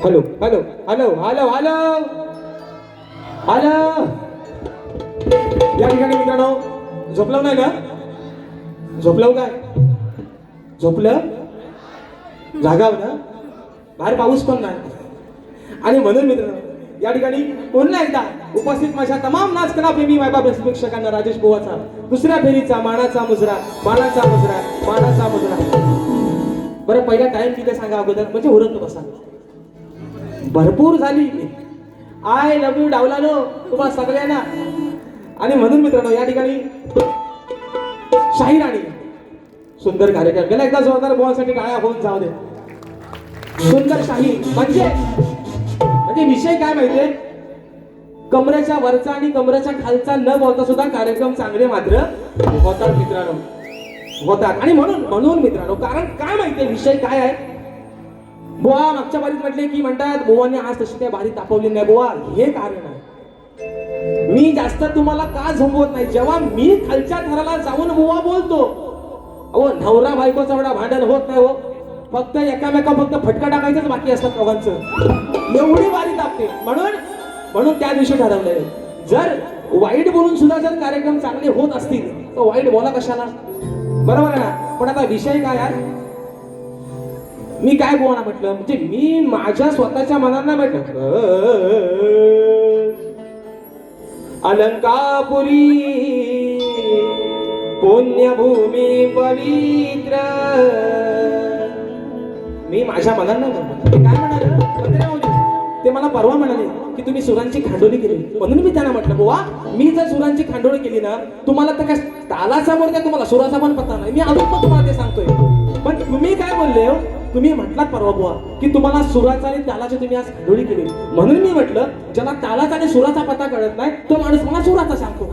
Hello hello hello hello hello hello या ठिकाणी मित्रांनो झोपलं नाही ना? झोपलं काय? झोपलं? जागाव ना? बाहेर पाऊस पण नाही. आणि म्हणून मित्रांनो या ठिकाणी पुन्हा एकदा उपस्थित माझ्या तमाम नाचकला प्रेमी मायबाप प्रेक्षकांना राजेश बुवाचा दुसऱ्या फेरीचा मानाचा मुजरा मानाचा मुजरा मानाचा मुजरा. बरं पहिला टाइम किती सांगा अगोदर म्हणजे उरत बसा. भरपूर झाली. आय लव्ह यू डावलानो तुम्हा सगळ्यांना. आणि म्हणून मित्रांनो या ठिकाणी शाही राणी सुंदर कार्यक्रम गेला. एकदा जोरदार बोलासाठी टाळ्या होऊन जाऊ दे. सुंदर शाही म्हणजे विषय काय माहितीये, कमरेच्या वरचा आणि कमरेच्या खालचा न बोलता सुद्धा कार्यक्रम चांगले मात्र होतात मित्रांनो, होतात. आणि म्हणून मित्रांनो कारण काय माहितीये विषय काय आहे. बुवा मागच्या बारीत म्हटले की म्हणतात बुवाने आज तशी त्या बारी तापवली नाही. बुवा हे कारण आहे. मी जास्त तुम्हाला का झोपवत नाही. जेव्हा मी खालच्या थराला जाऊन बुवा बोलतो, अहो नवरा बायकोचा एवढा भांडण होत नाही हो. फक्त एकामेका फक्त फटका टाकायचंच बाकी असतात दोघांचं. एवढी बारी तापते. म्हणून त्या दिवशी ठरवलंय जर वाईट बोलून सुद्धा जर कार्यक्रम चांगले होत असतील तर वाईट बोला कशाला, बरोबर आहे ना. पण आता विषय काय आहे, मी काय बोलणार म्हटलं म्हणजे मी माझ्या स्वतःच्या मनाला म्हटलं अलंकापुरी पुण्यभूमी पवित्र. मी माझ्या मनाला म्हटलं काय म्हणाले ते मला परवा म्हणाले की तुम्ही सुरांची खांडोळी केली. म्हणून मी त्यांना म्हटलं बुवा मी जर सुरांची खांडोळी केली ना तुम्हाला तर काय तालाचा मोर काय तुम्हाला सुराचा पण पत्ता नाही. मी अजून पण तुम्हाला ते सांगतोय. पण तुम्ही काय बोलले हो, तुम्ही म्हटलात परवा बुवा की तुम्हाला सुराचा आणि तालाची तुम्ही आज खांडोळी केली. म्हणून मी म्हटलं ज्याला तालाचा आणि सुराचा पत्ता कळत नाही तो माणूस मला सुराचा सांगतो.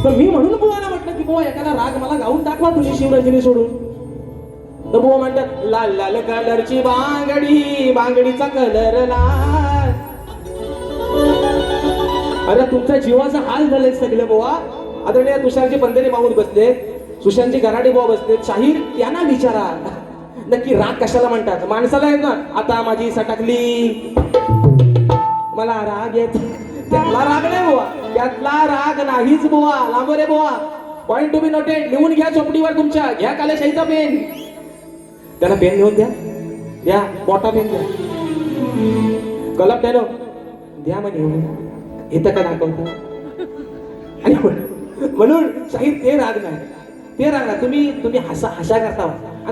तर मी म्हणून बुवाला म्हटलं की बुवा एखादा राग मला गाऊन दाखवा तुम्ही शिवरंजनी सोडून. तर बुवा म्हणतात लाल लाल कलरची बांगडी बांगडीचा कलर लाल. अरे तुमच्या जीवाचा हाल झाले सगळे बुवा. आदरणीय तुषारजी बंदेरी माऊन बसले, सुशांतजी गराडे बुवा बसले. शाहीर त्यांना विचारा नक्की राग कशाला म्हणतात. माणसाला येत ना आता माझी सटकली मला राग येत, त्यातला राग नाही बुवा, त्यातला राग नाहीच बुवा. लांबो रे बुवा. Point to be noted. लिहून घ्या चोपडीवर तुमच्या. घ्या कालेशाहीचा पेन. त्याला पेन घेऊन द्या मोठा पेन द्या. कलम पेन द्या म्हणे येतं का दाखवता. आणि म्हणून शाहीर ते राग नाही, ते राग नाही. तुम्ही हसा करता.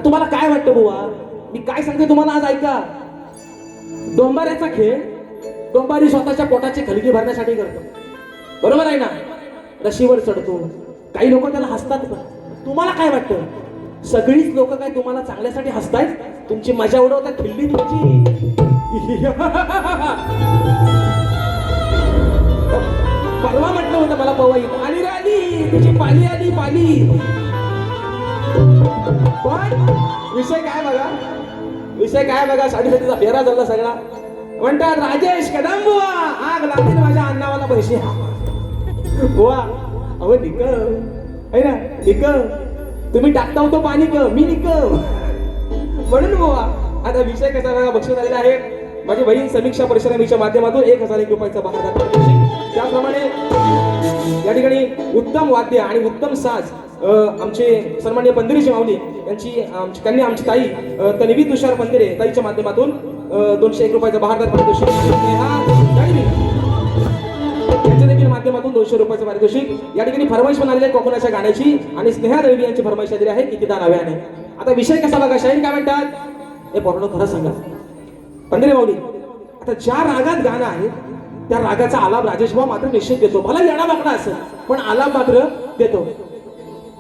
तुम्हाला काय वाटतं बुवा मी काय सांगते तुम्हाला आज ऐका. डोंबाऱ्याचा खेळ डोंबारी स्वतःच्या पोटाची खलगी भरण्यासाठी करतो, बरोबर आहे ना. रशीवर चढतो. काही लोक त्याला हसतात. पण तुम्हाला काय वाटतं सगळीच लोक काय तुम्हाला चांगल्यासाठी हसतायत, तुमची मजा उडवतात खिल्ली तुमची. परवा म्हटलं होतं मला पवाई आली रे आली तुझी पाली आली पाली. पण विषय काय बघा 7:30चा फेरा झाला सगळा. म्हणतात राजेश कदम बुवा आग लागतील माझ्या अन्नावाला पैसे वा अहो निक आहे ना निक तुम्ही टाकता होतो पाणी क मी निक म्हणून बुवा आता विषय कसा बघा बक्षीस आलेला आहे माझी बहीण समीक्षा परिश्रमीच्या माध्यमातून 1001 रुपयाचा बहार त्याप्रमाणे या ठिकाणी उत्तम वाद्य आणि उत्तम साज आमचे सन्माननीय पंदिरीची माऊली यांची आमची कन्या आमची ताई तन्वी तुषार पंदिरे ताईच्या माध्यमातून 201 रुपयाचा बहारदार पारितोषिक यांच्या देखील माध्यमातून 200 रुपयाचं पारितोषिक या ठिकाणी फरमाईश पण आलेली आहे कोकणाच्या गाण्याची आणि स्नेहा रवी यांची फरमाईश आलेली आहे कितीदा नव्याने आता विषय कसा बघा शाहीर काय म्हणतात हे पोरांनो खरं सांगा पंदिरे माऊली आता ज्या रागात गाणं आहे त्या रागाचा आलाप राजेश भाऊ मात्र निश्चित देतो मला येणा बाकडा असेल पण आलाप मात्र देतो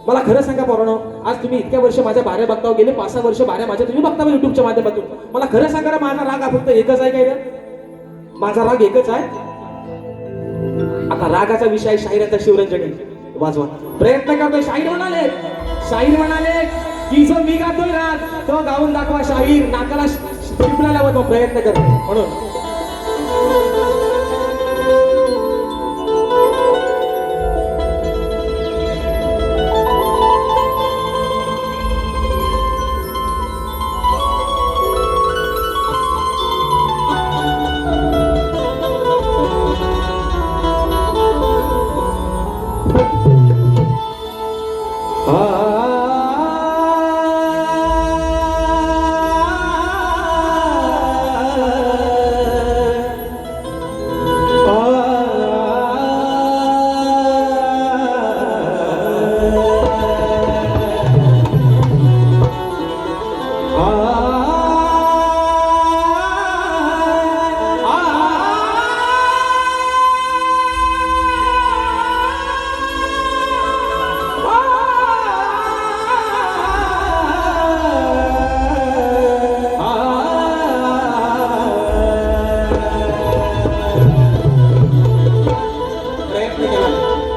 मला खरं सांगा पोरांनो आज तुम्ही इतक्या वर्ष माझ्या बाऱ्या बघता गेले 5-6 वर्ष बाऱ्या माझ्या तुम्ही बघता युट्यूबच्या माध्यमातून मला खरं सांगा ना माझा राग हा फक्त एकच आहे काय रे माझा राग एकच आहे आता रागाचा विषय आहे शाहिराचा शिवरंजनी वाजवा प्रयत्न करतोय शाहीर म्हणाले की जो मी गातोय राग तो गाऊन दाखवा शाहीर नाकाला टिपला लावतो प्रयत्न करतो म्हणून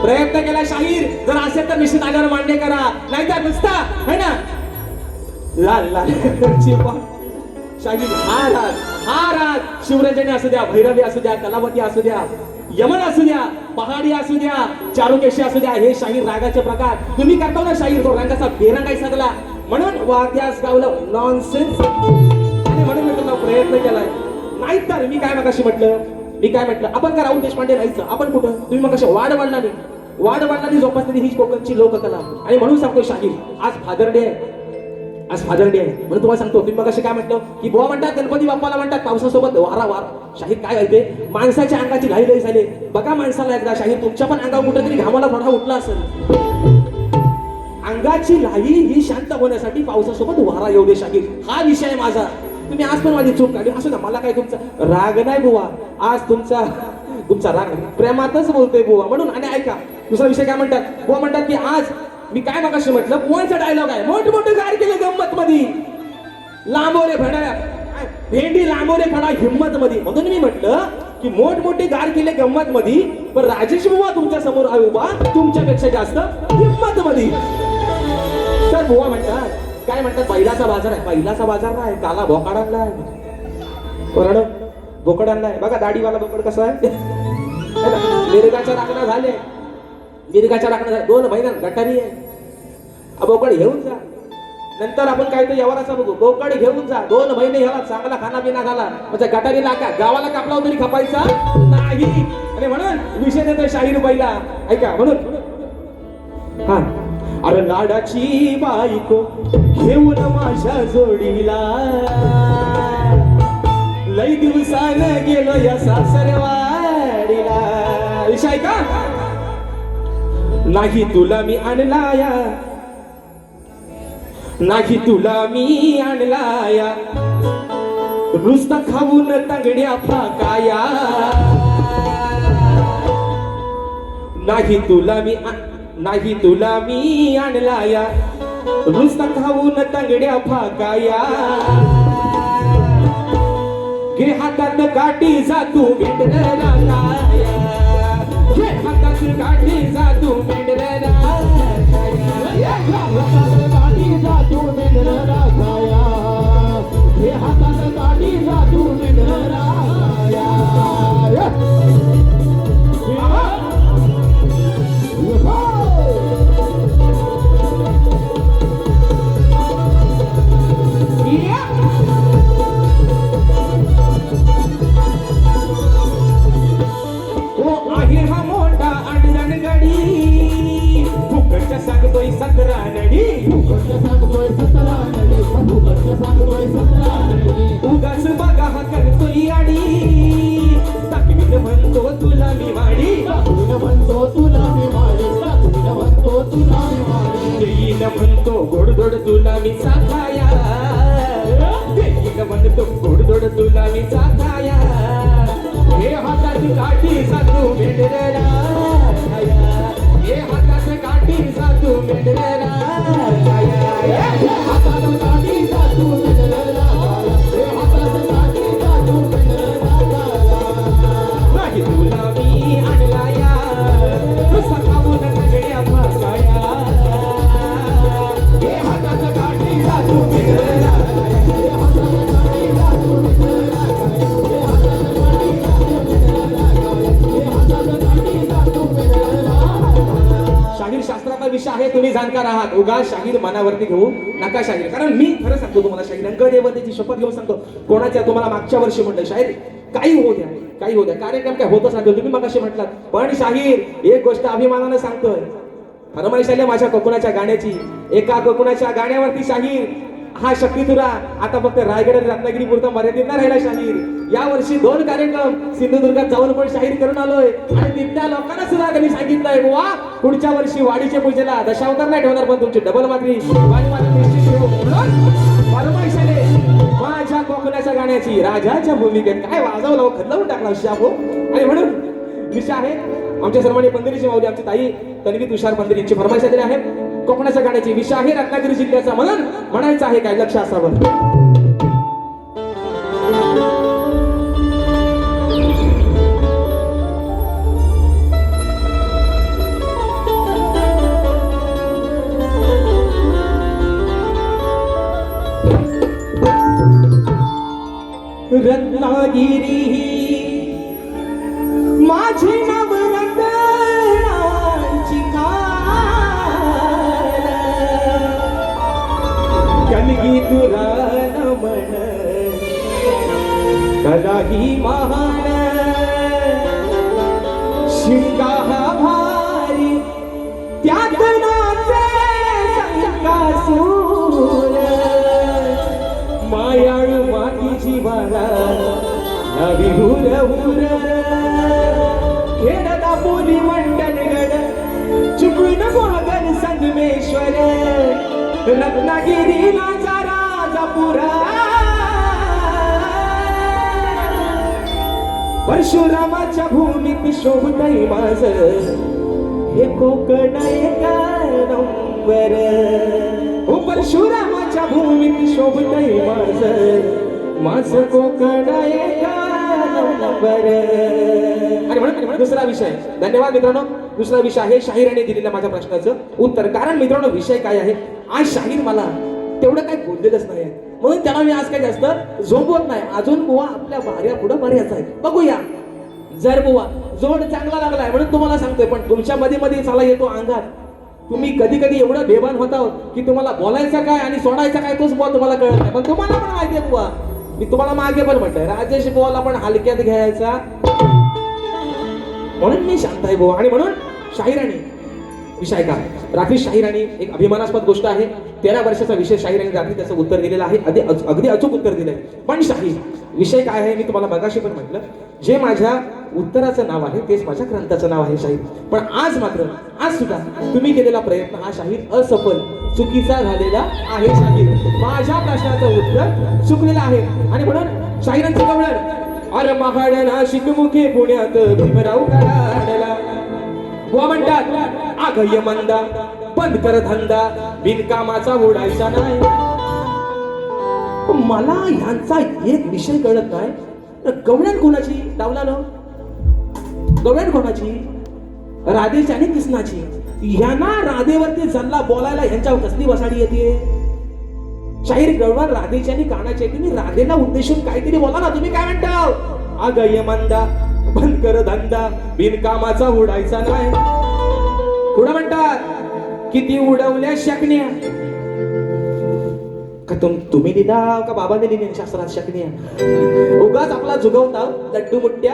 प्रयत्न केला शाहीर जर असेल तर निश्चित आल्यावर मान्य करा नाहीतर नुसता है ना लाल लाल शाहीर हा राग शिवरंजनी असू द्या भैरवी असू द्या कलावती असू द्या यमन असू द्या पहाडी असू द्या चारुकेशी असू द्या हे शाहीर रागाचे प्रकार तुम्ही करता ना शाहीर तो रंगाचा बेरंगाई सगळा म्हणून वाद्यास गावलं नॉनसेन्स आणि म्हणून मी तुला प्रयत्न केलाय नाहीतर मी काय मगाशी म्हटलं आपण का राहुल देशपांडे राहायचं आपण कुठं तुम्ही मग कशा वाढ वाढणारी जोपासलेली ही कोकणची लोककला आणि म्हणून सांगतो शाहीर आज फादर डे आहे म्हणून तुम्हाला सांगतो तुम्ही मग काय म्हटलं की बुवा म्हणतात गणपती बाप्पाला म्हणतात पावसासोबत वारा शाहीर काय आहे माणसाच्या अंगाची लई झाली बघा माणसाला एकदा शाहीर तुमच्या पण अंगावर कुठेतरी घामाला थोडा उठला असेल अंगाची लाई ही शांत होण्यासाठी पावसासोबत वारा येऊ दे शाहीर हा विषय माझा तुम्ही आज पण माझी चूक काढली असू ना मला काय तुमचा राग नाही बुवा आज तुमचा राग प्रेमातच बोलतोय बुवा म्हणून आणि ऐका दुसरा विषय काय म्हणतात बुवा म्हणतात की आज मी काय मगाशी म्हटलं बुवांचा डायलॉग आहे मोठमोठे गार केले गंमत मध्ये लांबोरे फडा भेंडी लांबोरे फडा हिंमत मध्ये म्हणून मी म्हटलं की मोठमोठे गार केले गंमत मध्ये पण राजेश बुवा तुमच्या समोर आहे उभा तुमच्यापेक्षा जास्त हिंमत मध्ये तर बुवा म्हणतात काय म्हणतात बैलाचा बाजार नाही काला बोकाड आणलाय बरं बोकड आणलाय बघा दाढीवाला बोकड कसा आहे मिरगाच्या राखणा झाले 2 महिन्यात गटारी आहे बोकड घेऊन जा नंतर आपण काय तर व्यवहाराचा बघू बोकड घेऊन जा 2 महिने ह्याला चांगला खानापिना घाला म्हणजे गटारी लाका गावाला कापला तरी खपायचा नाही आणि म्हणून विषय देतोय शाहीर बैला ऐका म्हणून हा अरे लाडाची बायको घेऊन माझ्या जोडीला लई दिवसानं गेलो या सासरवाडीला विषय का नाही तुला मी आणलाया नुसता खाऊन तांगड्या फाकाया नाही तुला मी आणलाया नुसता खाऊन तांगड्या फाकाया घे हातात काठी जा तू मेंढरा घे हातात काठी जा तू मेंढरा काठी जा तू मेंढरा घे हातात काठी जा तू मेंढरा सांगतोय 17 नडी उगाच बघा हा करतोय आणि दाखवीन म्हणतो तुला मी वाडी देईन म्हणतो गोडधोड तुला मी चाखाया देईन म्हणतो गोडधोड तुला मी चाखाया हे हातात काठी साधू मेंढरा हे हातात काठी साधू मेंढरा हातात काठी साधू मेंढरा नाही तुला मी आणलाया सखावून सगळ्या भागाया हे हातात काठी साधू मेंढरा शाहीर शास्त्राचा विषय आहे, तुम्ही जाणकार आहात. उगा शाहीर मनावरती घेऊ नका शाहीर, कारण मी खरं सांगतो तुम्हाला शाहीर अंगदेवतेची शपथ घेऊन सांगतो. कोणाच्या तुम्हाला मागच्या वर्षी म्हटलं शाहीर काही होऊ द्या, काही होऊ द्या, कार्यक्रम काय होतच नाही तुम्ही मगाशी म्हटलात, पण शाहीर एक गोष्ट अभिमानानं सांगतोय. फरमाईश आली माझ्या कोकणाच्या गाण्याची, एका कोकणाच्या गाण्यावरती शाहीर हा शक्तितुरा आता फक्त रायगड आणि रत्नागिरी पुरता मर्यादित नाही राहिला शाहीर. या वर्षी 2 कार्यक्रम सिंधुदुर्गात जाऊन पण शाहीर करून आलोय आणि तिथल्या लोकांना सुद्धा त्यांनी सांगितलंय वा पुढच्या वर्षी वाडीच्या पूजेला दशावतार नाही ठेवणार पण तुमची डबल मागणी निश्चित ठेवू. फरमाईश आले माझ्या कोकणाच्या गाण्याची राजाच्या भूमिकेत काय वाजवलं खदलावून टाकला शाबो. आणि म्हणून विषय आहे आमच्या सर्वांनी पंढरीची माऊली आमची ताई तन्वी तुषार पंढरी यांची फरमाईश दिली आहे. कोकणाच्या गाण्याची विषय आहे रत्नागिरी जिल्ह्याचा म्हणून म्हणायचं आहे काय लक्ष असावं. रत्नागिरी माझी नवरत्नाची कलगी तुला नमन कलाही महान शिंगा भारी त्यात नाचे संकासूर मायाळू मातीची बाळा नवी हुर हुर खेळता बोली मंडलगड चुकून गोगन संगमेश्वर रत्नागिरीला राजापुरा परशुरामाच्या भूमीत शोभतय माझ हे कोकण एका नंबर. हो परशुरामाच्या भूमीत शोभतय माझ कोकण एका नंबर. आणि म्हणून दुसरा विषय, धन्यवाद मित्रांनो. दुसरा विषय आहे शाहिराने दिलेल्या माझ्या प्रश्नाचं उत्तर. कारण मित्रांनो विषय काय आहे, आज शाहीर मला तेवढं काही बोललेलंच नाही म्हणून त्याला मी आज काही जास्त झोपवत नाही. अजून बुवा आपल्या भार्या पुढे बऱ्याच आहे, बघूया. जर बुवा जोड चांगला लागलाय म्हणून तुम्हाला सांगतोय, पण तुमच्या मध्ये मध्ये चाला येतो अंगात. तुम्ही कधी कधी एवढं बेभान होता की तुम्हाला बोलायचं काय आणि सोडायचं काय तोच बुवा तुम्हाला कळत नाही. पण तुम्हाला पण माहिती आहे बुवा, मी तुम्हाला मागे पण म्हटलंय राजेश बुवाला पण हलक्यात घ्यायचा म्हणून मी शांत आहे बुवा. आणि म्हणून शाहिराने विषय का रात्री शाहिराने एक अभिमानास्पद गोष्ट आहे. 13 वर्षाचा विषय शाहिराने रात्री त्याचं उत्तर दिलेलं आहे, अगदी अचूक उत्तर दिलंय. पण शाहीर विषय काय आहे मी तुम्हाला मगाशी पण म्हटलं, जे माझ्या उत्तराचं नाव आहे तेच माझ्या ग्रंथाचं नाव आहे शाहीर. पण आज मात्र आज सुद्धा तुम्ही केलेला प्रयत्न हा शाहीर असफल चुकीचा झालेला आहे. शाहीर माझ्या प्रश्नाचं उत्तर चुकलेलं आहे. आणि म्हणून शाहिरांचं गवळण अरे महाड नाशिक मुखे पुण्यात भीमराव काढला बुवा म्हणतात आघय मंदा बंद कर धंदा बिनकामाचा उडायचा नाही. मला ह्यांचा एक विषय कळत नाही, गवळण कोणाची डावला गवळण कोणाची, राधेची आणि कृष्णाची. ह्यांना राधेवरती जल्ला बोलायला ह्यांच्यावर कसली वसाडी येते. शाहीर गवळण राधेची आणि कानाची आहे. तुम्ही राधेला उद्देशून काहीतरी बोला ना. तुम्ही काय म्हणता आगय मंदा बंद कर धंदा बिनकामाचा उडायचा नाही. पुढे म्हणतात किती उडवल्या शकण्या का तुम्ही लिहिला का बाबाने लिहिली शास्त्रात शकण्या. उगाच आपला जुगवता लड्डू मुट्ट्या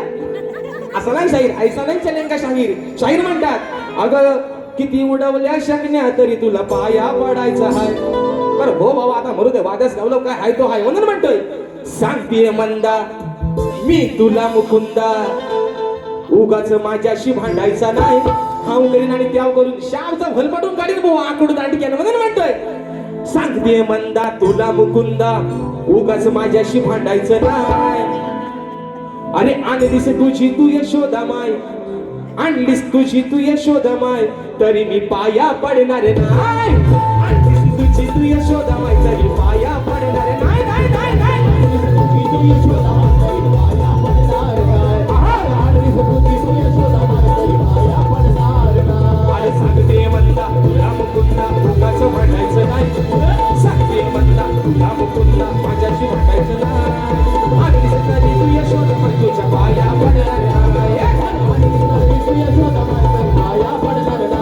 असं नाही शाहीर, ऐसा नाही चलेन का शाहीर. शाहीर म्हणतात अगं किती उडवल्या शकण्या तरी तुला पाया पडायचा हाय. बरं हो बाबा आता मरू दे, वादच गावलो काय हाय तो हाय म्हणून म्हणतोय. सांगतीये मंदा मी तुला मुकुंदा, उगाच माझ्याशी भांडायचा नाही. हाव करीन आणि त्याव करून शामचा भलपटून काढीन भाऊ आकडून दांडक्यानं म्हणून म्हणतोय. सांगतीये मंदा तुला मुकुंदा, उगाच माझ्याशी भांडायचं नाही. अरे आणलीस तुझी तू यशोदा माय, आणलीस तुझी तू यशोदा माय, तरी मी पाया पडणार नाही. आणलीस तुझी तू यशोदा माय, तरी पाया पडणार नाही. नाही नाही नाही तुझी तू यशोदा माय, तरी पाया पडणार नाही. आणलीस तुझी तू यशोदा माय, तरी पाया पडणार नाही. अरे सांगते मंदा तुला मुकुंदा, उगाच भांडायचं नाही. सांगते मंदा तुला मुकुंदा, माझ्याशी भांडायचं नाही. आणलीस तरी तू यशोदा माय, तुझ्या पाया पडणार नाही. आणलीस तू यशोदा माय, तरी पाया पडणार नाही.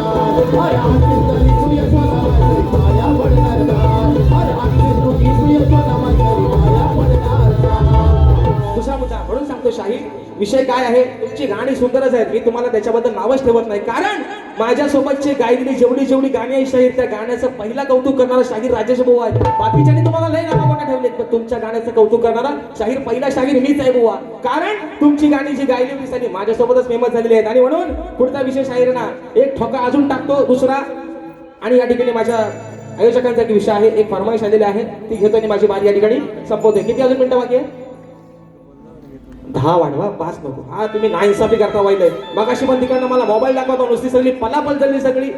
अरे आणलीस तरी तू यशोदा माय, तरी पाया पडणार नाही. अरे आणलीस तू यशोदा माय, तरी पाया पडणार नाही. दुसरा मुद्दा म्हणून सांगतो शाहीर, विषय काय आहे, तुमची गाणी सुंदरच आहेत, मी तुम्हाला त्याच्याबद्दल नावच ठेवत नाही. कारण माझ्यासोबतचे गायलेली जेवढी जेवढी गाणी आहे शाहीर, त्या गाण्याचं पहिला कौतुक करणारा शाहीर राजेश भाऊ आहे. बाकीच्यांनी तुम्हाला लय नावं बघा ठेवलेत, पण तुमच्या गाण्याचं कौतुक करणारा शाहीर पहिला शाहीर मीच आहे बुवा. कारण तुमची गाणी जी गायली होती सगळी माझ्यासोबतच फेमस झालेली आहेत. आणि म्हणून पुढचा विषय शाहीर ना एक ठोका अजून टाकतो दुसरा. आणि या ठिकाणी माझ्या आयोजकांचा एक विषय आहे, एक फरमाईश आलेली आहे, ती घेतो आणि माझी बारी या ठिकाणी संपवते. किती अजून मिनिटं बाकी आहे? 10 वाढवा, 5 नको. हा तुम्ही ना इन्साफी करता वाईलय. मग अशी पण तिकडनं मला मोबाईल दाखवतो, नुसती सगळी पलापल झाली सगळी.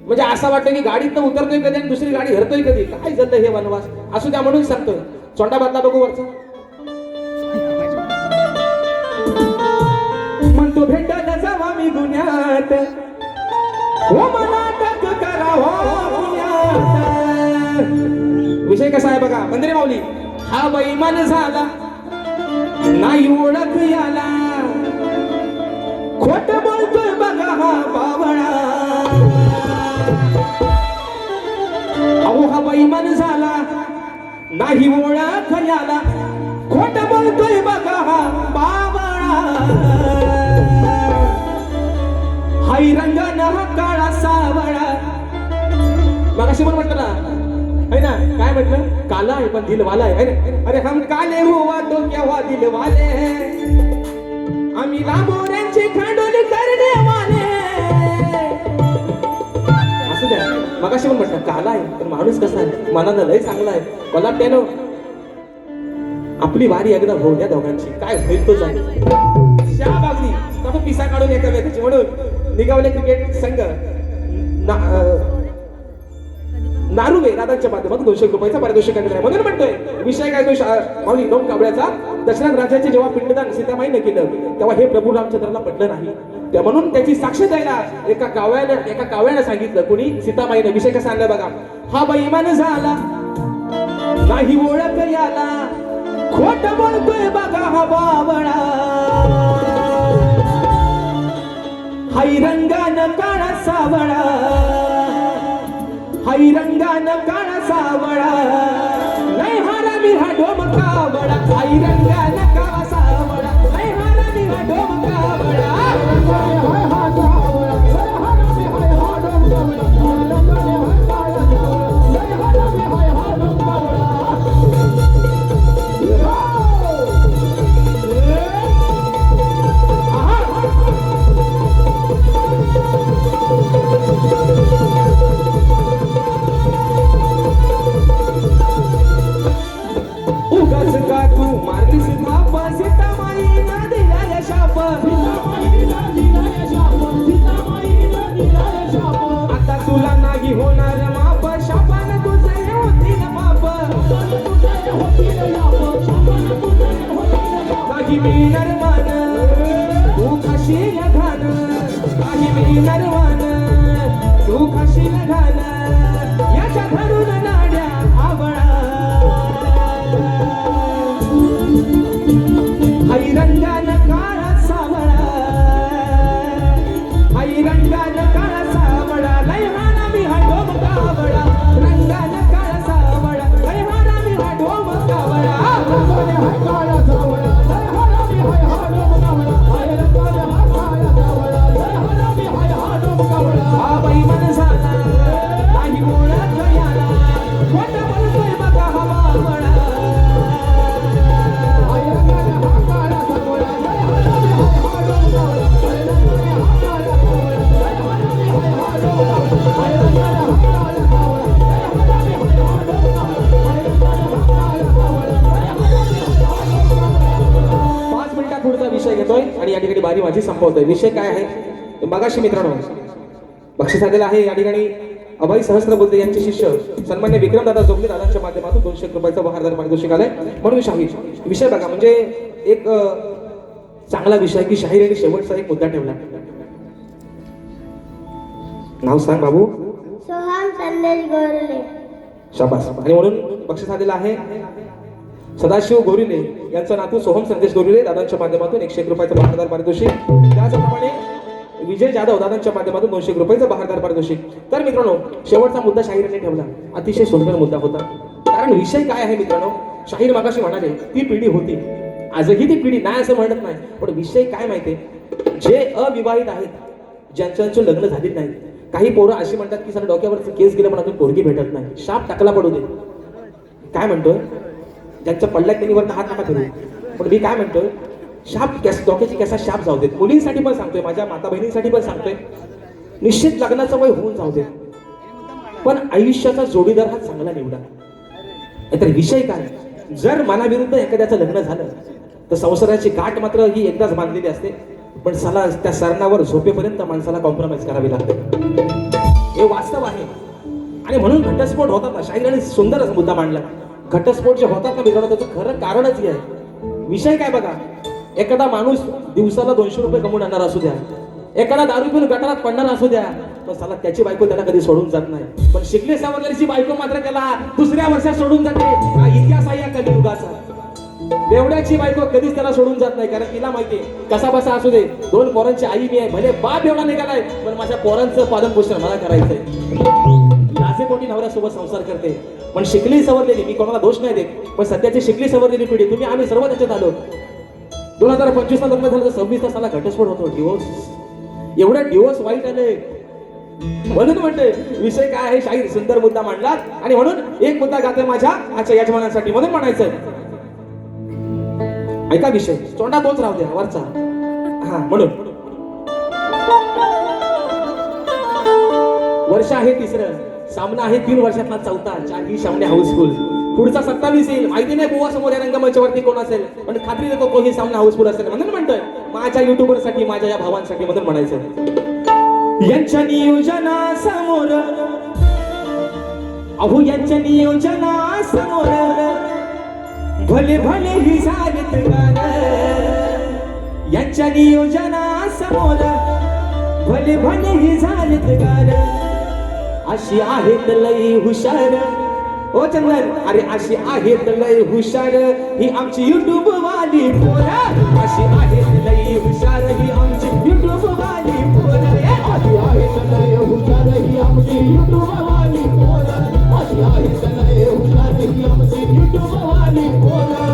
म्हणजे असं वाटतं की गाडीतनं उतरतोय कधी आणि दुसरी गाडी हरतोय कधी. काय झालं हे वनवास असू द्या म्हणून सांगतोय. चोंडा बदला बघू वरचा. म्हणतो भेटायला जावा मी गुन्ह्यात, हो मला टक करा हो गुन्ह्यात. विषय कसा आहे बघा मंदिरे माऊली. हा बैमान झाला नाही ओळख याला, खोट बोलतोय बघा हा बावळा. अहो हा बैमान झाला नाही ओळख याला, खोट बोलतोय बघा हा बावळा. हाय रंगाना हा काळा सावळा. मग अशी पण म्हटलं ना है ना, काय म्हटलं, काला आहे पण दिलवाला आहे ना. अरे हम काले हुआ तो क्या हुआ दिलवाले हैं, आम्ही लांबोऱ्यांची खांडोली करणे वाले. असू द्या, मग अशी पण म्हटलं काला आहे पण माणूस कसा आहे, मनानं लय चांगला आहे. मला त्यानं आपली वारी एकदा होऊ द्या दोघांची, काय होईल तो जाईल. श्या बागली तो पिसा काढून एका व्यक्तीची. म्हणून निघावले क्रिकेट संघ नारुवे दादांच्या माध्यमातून 200 रुपयाचा पारितोषिक आहे. म्हणून म्हणतोय विषय काय तो माऊली 9 कावळ्याचा. दशरथ राजाचे जेव्हा पिंडदान सीतामाईने केलं तेव्हा हे प्रभू रामचंद्राला पटलं नाही. त्या म्हणून त्याची साक्ष द्यायला एका कावळ्याने सांगितलं. कोणी? सीतामाईने. विषय कसा आणला बघा. हा बैमान झाला नाही ओळख याला, खोट बोलतोय बघा हा बावळा. हाय रंगानं काळा सावळा, हाय रंगानं काळा सावळा. लय हरामी हा डोम कावळा, हाय रंगानं काळा सावळा. लय हरामी हा डोम कावळा. हाय हा सावळा, लय हरामी हाय हा डोम कावळा. हाय काळा सावळा, लय हरामी हाय हा डोम कावळा. उगाच का तू मारलीस थाप, सीतामाईला दिलाय शाप. आता तुला नाही होणार माप, शापान तुझे होतील माप. काही मिळणार मान तू खाशील घाण, काही मिळणार मान तू खाशील घाण. याच्या घरून नाड्या आवळा. हाय रंगानं काळा सावळा, हाय रंगानं काळा सावळा. लय हरामी हा डोम कावळा. रंगानं काळा सावळा, लय हरामी हा डोम कावळा. हाय काळा सावळा, लय हरामी हाय हा डोम कावळा. हाय रंगानं हा काळा सावळा, लय हरामी हाय हा डोम कावळा. संपवतोय. विषय काय आहे मगाशी मित्रांनो बक्षीस आलेला आहे या ठिकाणी अभय सहस्त्रबुद्धे यांचे शिष्य सन्मान्य विक्रमदादा जोगले दादांच्या माध्यमातून 200 रुपयाचं बहारदार पारितोषिक आलंय. म्हणून शाहीर विषय बघा म्हणजे एक चांगला विषय की शाहीर यांनी शेवटचा एक मुद्दा ठेवला. नाव सांग बाबू. सोहम संदेश गोरले. शाबास. आणि म्हणून बक्षीस आलेला आहे सदाशिव गोरिले यांचा नातू सोहम संदेश गोरिले दादांच्या माध्यमातून 101 रुपयाचं बहारदार पारितोषिक. त्याचप्रमाणे विजय जाधव दादांच्या माध्यमातून 200 रुपयाचं बहारदार पारितोषिक. तर मित्रांनो शेवटचा मुद्दा शाहीरांनी ठेवला. अतिशय सुंदर मुद्दा होता. कारण विषय काय आहे मित्रांनो शाहीर मगाशी म्हणाले ती पिढी होती आजही ती पिढी नाही असं म्हणत नाही. पण विषय काय माहितीये जे अविवाहित आहेत ज्यांचं लग्न झाली नाही. काही पोरं अशी म्हणतात की सर डोक्यावरचं केस गेलं पण अजून पोरगी भेटत नाही. शाप टाकला पडू दे. काय म्हणतोय ज्यांच्या पडल्यात त्यांनी वरती हात नका करू. पण मी काय म्हणतोय शाप डोक्याची केसा शाप जाऊ देत. मुलींसाठी पण सांगतोय माझ्या माता बहिणींसाठी पण सांगतोय निश्चित लग्नाचं वय होऊन जाऊ दे पण आयुष्याचा जोडीदार हा चांगला निवडा. तर विषय काय जर मनाविरुद्ध एखाद्याचं लग्न झालं तर संसाराची गाठ मात्र ही एकदाच बांधलेली असते. पण साला त्या सरणावर झोपेपर्यंत माणसाला कॉम्प्रोमाइज करावी लागते. हे वास्तव आहे. आणि म्हणून घटस्फोट होतात ना शाहीरांनी सुंदर मुद्दा मांडला. घटस्फोट जे होतात ना बिघडवतात त्याचं खरं कारणच हे आहे. विषय काय बघा एखादा माणूस दिवसाला 200 रुपये कमवून आणणार असू द्या एखादा दारू पिऊन गटारात पडणार असू द्या पण साला त्याची बायको त्याला कधी सोडून जात नाही. पण शिकले सावरलेली बायको मात्र त्याला दुसऱ्या वर्षात सोडून जाते. हा इतिहास आहे या कलियुगाचा. बेवड्याची बायको कधीच त्याला सोडून जात नाही कारण तिला माहितीये कसा बसा असू दे 2 पोरांची आई मी आहे भले बाप एवढा निघालाय पण माझ्या पोरांचं पालन पोषण मला करायचंय. लाजेपोटी नवऱ्यासोबत संसार करते पण शिकली सवरलेली मी कोणाला दोष नाही देत पण सध्याची शिकली सवरलेली पिढी तुम्ही आम्ही सर्व त्याच्यात आलो. 2025 ला लग्न झालं तर 26 तासाला घटस्फोट होतो. डिवोर्स एवढं डिवोर्स वाईट आले. म्हणून म्हणते विषय काय आहे शाहीर सुंदर मुद्दा मांडला. आणि म्हणून एक मुद्दा गाते माझ्या आजच्या यजमानांसाठी म्हणून म्हणायचंय ऐका विषय तोंडा तोच राहू द्या वरचा. हा म्हणून वर्ष आहे 3रं सामना आहे 3 वर्षातला 4था 4ही सामने हाऊसफुल. पुढचा 27 येईल माहिती नाही बुवा समोर या रंगमंचावरती कोण असेल पण खात्री देतो तोही सामना हाऊसफुल असेल. म्हणून म्हणतोय माझ्या युट्यूबर साठी माझ्या या भावांसाठी म्हणून म्हणायचं यांच्या नियोजनासमोर अहो यांच्या नियोजनासमोर भले भले ही झालेत गार. यांच्या नियोजनासमोर भले भले ही झालेत गार. अशी आहेत लई हुशार ओ चंदन अरे अशी आहेत लई हुशार ही आमची युट्यूब वाली पोरा. अशी आहेत लई हुशार ही आमची युट्यूब वाली पोरा. अशी आहेत लई हुशार ही आमची युट्यूब वाली पोरा. अशी आहेत लई हुशार ही आमची युट्यूब वाली पोरा.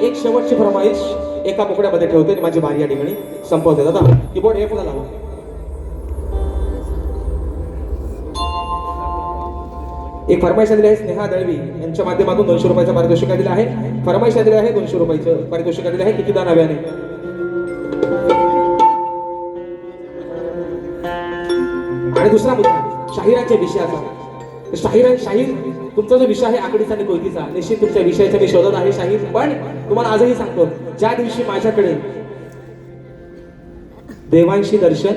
एक शेवटची फरमाईश एका बोकड्यामध्ये ठेवते आणि माझी बारी या ठिकाणी संपवते. दादा कीबोर्ड हे पुन्हा लावा. एक फरमाईश आलेली आहे स्नेहा दळवी यांच्या माध्यमातून 200 रुपयाचं पारितोषिक दिलं आहे. फरमाईश आलेली आहे 200 रुपयाचं पारितोषिक दिलं आहे. किती दान हव्याने आणि दुसरा मुद्दा शाहिरांच्या विषयाचा. शाहीर तुमचा जो विषय आहे आकडीचा आणि कोयतीचा, निश्चित तुमच्या विषयाचा मी शोधत आहे शाहीर. पण तुम्हाला आजही सांगतो, ज्या दिवशी माझ्याकडे देवांशी दर्शन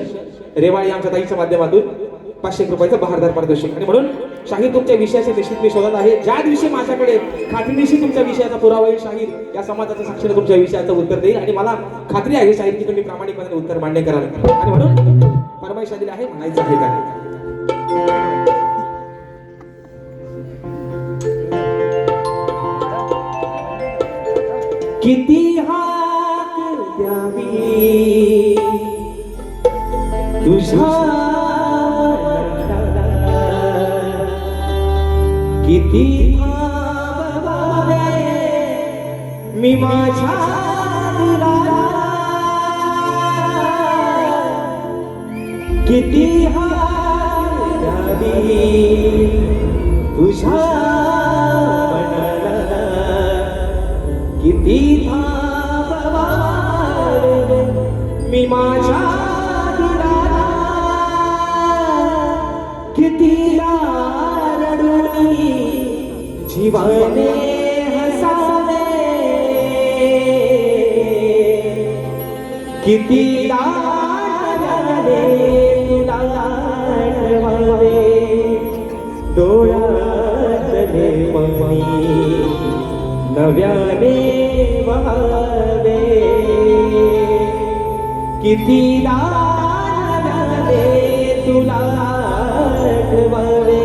रेवाळी आमच्या ताईच्या माध्यमातून 500 रुपयाचं बहारदार पारितोषिक, आणि म्हणून शाहीर तुमच्या विषयाचे निश्चित मी शोधत आहे. ज्या दिवशी माझ्याकडे खात्रीनिशी तुमच्या विषयाचा पुरावा येईल, शाहीर या समाजाच्या साक्षीने तुमच्या विषयाचं उत्तर देईल. आणि मला खात्री आहे शाहीर की तुम्ही प्रामाणिकपणे उत्तर मान्य कराल. आणि म्हणून फरमाईश दिली आहे, म्हणायचं आहे काय. किती हाक द्यावी तुझ्या किती थांबावे मी माझ्या दिलाला, किती हाक द्यावी तुझ्या किती थांबावे मी माझ्या दिलाला, किती रडूनी जीवाने हसावे, किती लाडले तुला आठवावे, डोळ्यातले पाणी नव्याने वहावे, किती लाडले तुला आठवावे,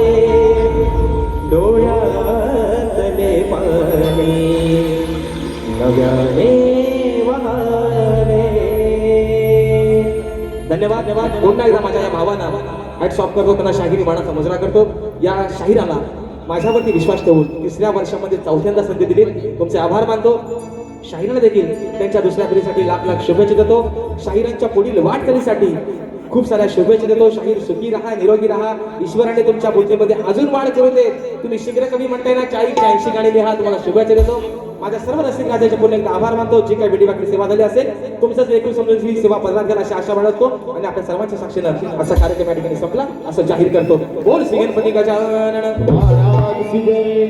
डोळ्यातले पाणी नव्याने वहावे. धन्यवाद. धन्यवाद. पुन्हा एकदा माझ्या या भावांना हॅट्स ऑफ करतो, त्यांना शाहिरी बाणाचा मुजरा करतो. या शाहिराला माझ्यावरती विश्वास ठेवून 3ऱ्या वर्षामध्ये 4थ्यांदा संधी दिली, तुमचे आभार मानतो. शाहिरांना देखील त्यांच्या दुसऱ्या पिढीसाठी लाख लाख शुभेच्छा देतो. शाहिरांच्या पुढील वाटचालीसाठी खूप साऱ्या शुभेच्छा देतो. शाहीर सुखी राहा, निरोगी राहा, ईश्वराने तुमच्या बुद्धीमध्ये अजून वाढ करू दे. तुम्ही शीघ्र कवी म्हणताय ना, 40-80 गाणी लिहा. तुम्हाला शुभेच्छा देतो. माझ्या सर्व रसिक राजाचे पुन्हा एकदा आभार मानतो. जी काही वेळी बाकी सेवा झाली असेल, तुमचंच देखील समजून ही सेवा प्रदान करा अशी आशा बाळगतो. आणि आपल्या सर्वांच्या साक्षीनं असा कार्यक्रम या ठिकाणी संपला असं जाहीर करतो. बोल श्री गणपती गजानन महाराज की जय.